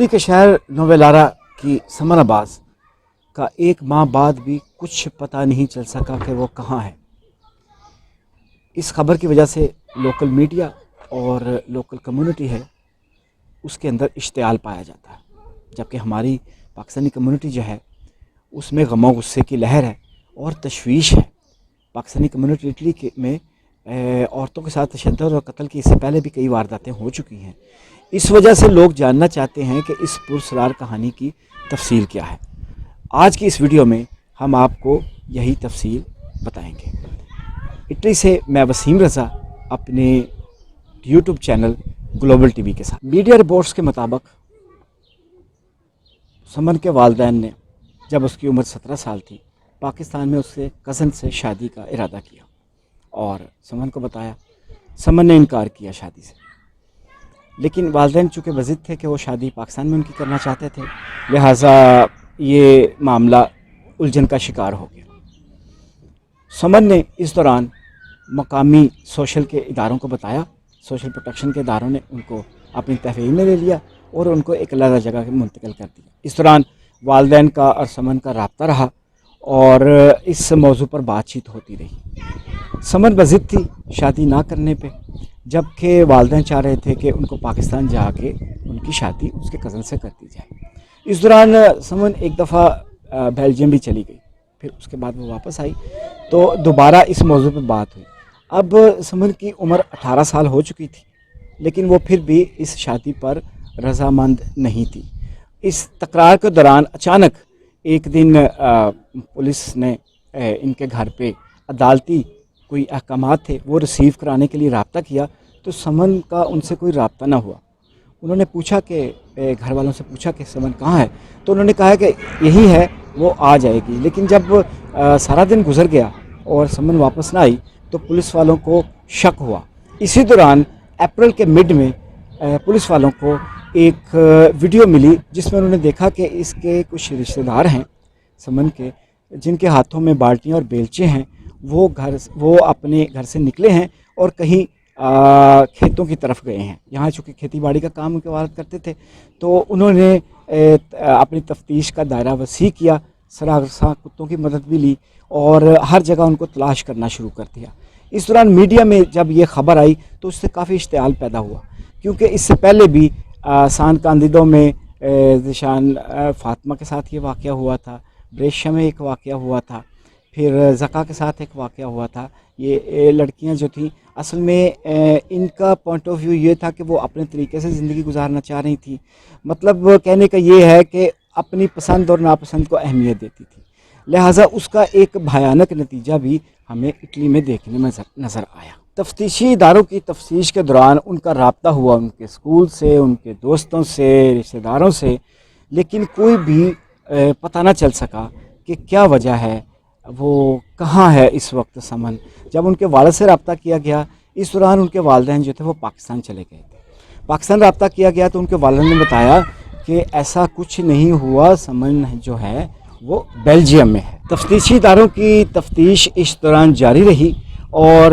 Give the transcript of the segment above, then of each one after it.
Italy کے شہر نوویلارا کی سمن عباس کا 1 ماہ بعد بھی کچھ پتہ نہیں چل سکا کہ وہ کہاں ہے۔ اس خبر کی وجہ سے لوکل میڈیا اور لوکل کمیونٹی ہے اس کے اندر اشتعال پایا جاتا ہے، جبکہ ہماری پاکستانی کمیونٹی جو ہے اس میں غم و غصے کی لہر ہے اور تشویش ہے۔ پاکستانی کمیونٹی اٹلی میں عورتوں کے ساتھ تشدد اور قتل کی اس سے پہلے بھی کئی وارداتیں ہو چکی ہیں۔ اس وجہ سے لوگ جاننا چاہتے ہیں کہ اس پراسرار کہانی کی تفصیل کیا ہے۔ آج کی اس ویڈیو میں ہم آپ کو یہی تفصیل بتائیں گے۔ اٹلی سے میں وسیم رضا اپنے YouTube channel global T V کے ساتھ۔ میڈیا رپورٹس کے مطابق سمن کے والدین نے جب اس کی عمر 17 سال تھی پاکستان میں اس کے کزن سے شادی کا ارادہ کیا اور سمن کو بتایا۔ سمن نے انکار کیا شادی سے، لیکن والدین چونکہ بضد تھے کہ وہ شادی پاکستان میں ان کی کرنا چاہتے تھے، لہٰذا یہ معاملہ الجھن کا شکار ہو گیا۔ سمن نے اس دوران مقامی سوشل کے اداروں کو بتایا، سوشل پروٹیکشن کے اداروں نے ان کو اپنی تحویل میں لے لیا اور ان کو ایک علیحدہ جگہ میں منتقل کر دیا۔ اس دوران والدین کا اور سمن کا رابطہ رہا اور اس موضوع پر بات چیت ہوتی رہی۔ سمن بضد تھی شادی نہ کرنے پہ، جبکہ والدین چاہ رہے تھے کہ ان کو پاکستان جا کے ان کی شادی اس کے کزن سے کر دی جائے۔ اس دوران سمن ایک دفعہ بیلجیم بھی چلی گئی، پھر اس کے بعد وہ واپس آئی تو دوبارہ اس موضوع پہ بات ہوئی۔ اب سمن کی عمر 18 سال ہو چکی تھی، لیکن وہ پھر بھی اس شادی پر رضامند نہیں تھی۔ اس تکرار کے دوران اچانک ایک دن پولیس نے ان کے گھر پہ عدالتی کوئی احکامات تھے وہ ریسیو کرانے کے لیے رابطہ کیا، تو سمن کا ان سے کوئی رابطہ نہ ہوا۔ انہوں نے پوچھا کہ گھر والوں سے پوچھا کہ سمن کہاں ہے، تو انہوں نے کہا کہ یہی ہے، وہ آ جائے گی۔ لیکن جب سارا دن گزر گیا اور سمن واپس نہ آئی تو پولیس والوں کو شک ہوا۔ اسی دوران اپریل کے مڈ میں پولیس والوں کو ایک ویڈیو ملی جس میں انہوں نے دیکھا کہ اس کے کچھ رشتہ دار ہیں سمن کے، جن کے ہاتھوں میں بالٹیاں اور بیلچے ہیں، وہ اپنے گھر سے نکلے ہیں اور کہیں کھیتوں کی طرف گئے ہیں۔ یہاں چونکہ کھیتی باڑی کا کام ان کے والد کرتے تھے، تو انہوں نے اپنی تفتیش کا دائرہ وسیع کیا، سراغ کتوں کی مدد بھی لی اور ہر جگہ ان کو تلاش کرنا شروع کر دیا۔ اس دوران میڈیا میں جب یہ خبر آئی تو اس سے کافی اشتعال پیدا ہوا، کیونکہ اس سے پہلے بھی سان کاندیدو میں ذیشان فاطمہ کے ساتھ یہ واقعہ ہوا تھا، بریشیا میں ایک واقعہ ہوا تھا، پھر زکا کے ساتھ ایک واقعہ ہوا تھا۔ یہ لڑکیاں جو تھیں اصل میں ان کا پوائنٹ آف ویو یہ تھا کہ وہ اپنے طریقے سے زندگی گزارنا چاہ رہی تھیں، مطلب کہنے کا یہ ہے کہ اپنی پسند اور ناپسند کو اہمیت دیتی تھی، لہٰذا اس کا ایک بھیانک نتیجہ بھی ہمیں اٹلی میں دیکھنے میں نظر آیا۔ تفتیشی اداروں کی تفتیش کے دوران ان کا رابطہ ہوا ان کے اسکول سے، ان کے دوستوں سے، رشتہ داروں سے، لیکن کوئی بھی پتہ نہ چل سکا کہ کیا وجہ ہے، وہ کہاں ہے اس وقت سمن۔ جب ان کے والد سے رابطہ کیا گیا اس دوران ان کے والدین جو تھے وہ پاکستان چلے گئے تھے۔ پاکستان رابطہ کیا گیا تو ان کے والدین نے بتایا کہ ایسا کچھ نہیں ہوا، سمن جو ہے وہ بیلجیم میں ہے۔ تفتیشی اداروں کی تفتیش اس دوران جاری رہی اور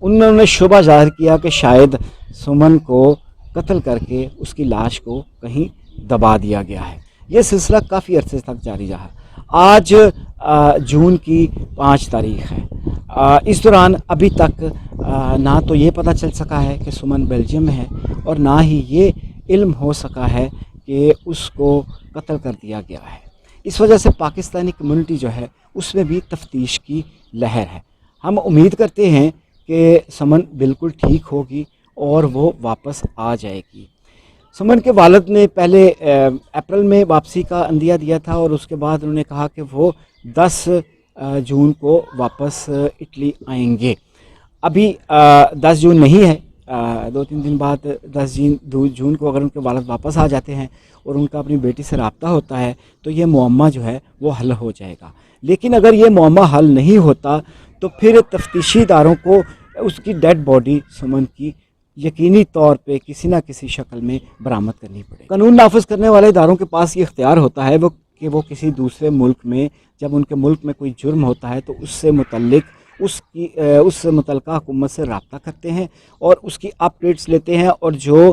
انہوں نے شبہ ظاہر کیا کہ شاید سمن کو قتل کر کے اس کی لاش کو کہیں دبا دیا گیا ہے۔ یہ سلسلہ کافی عرصے تک جاری رہا۔ آج جون کی 5 تاریخ ہے۔ اس دوران ابھی تک نہ تو یہ پتہ چل سکا ہے کہ سمن بیلجیم میں ہے اور نہ ہی یہ علم ہو سکا ہے کہ اس کو قتل کر دیا گیا ہے۔ اس وجہ سے پاکستانی کمیونٹی جو ہے اس میں بھی تفتیش کی لہر ہے۔ ہم امید کرتے ہیں کہ سمن بالکل ٹھیک ہوگی اور وہ واپس آ جائے گی۔ سمن کے والد نے پہلے اپریل میں واپسی کا عندیہ دیا تھا اور اس کے بعد انہوں نے کہا کہ وہ 10 جون کو واپس اٹلی آئیں گے۔ ابھی 10 جون نہیں ہے، 2-3 دن بعد 10 جون کو اگر ان کے والد واپس آ جاتے ہیں اور ان کا اپنی بیٹی سے رابطہ ہوتا ہے تو یہ معمہ جو ہے وہ حل ہو جائے گا۔ لیکن اگر یہ معمہ حل نہیں ہوتا تو پھر تفتیشی اداروں کو اس کی ڈیڈ باڈی سمن کی یقینی طور پہ کسی نہ کسی شکل میں برآمد کرنی پڑے۔ قانون نافذ کرنے والے اداروں کے پاس یہ اختیار ہوتا ہے کہ وہ کسی دوسرے ملک میں جب ان کے ملک میں کوئی جرم ہوتا ہے تو اس سے متعلقہ حکومت سے رابطہ کرتے ہیں اور اس کی اپ ڈیٹس لیتے ہیں، اور جو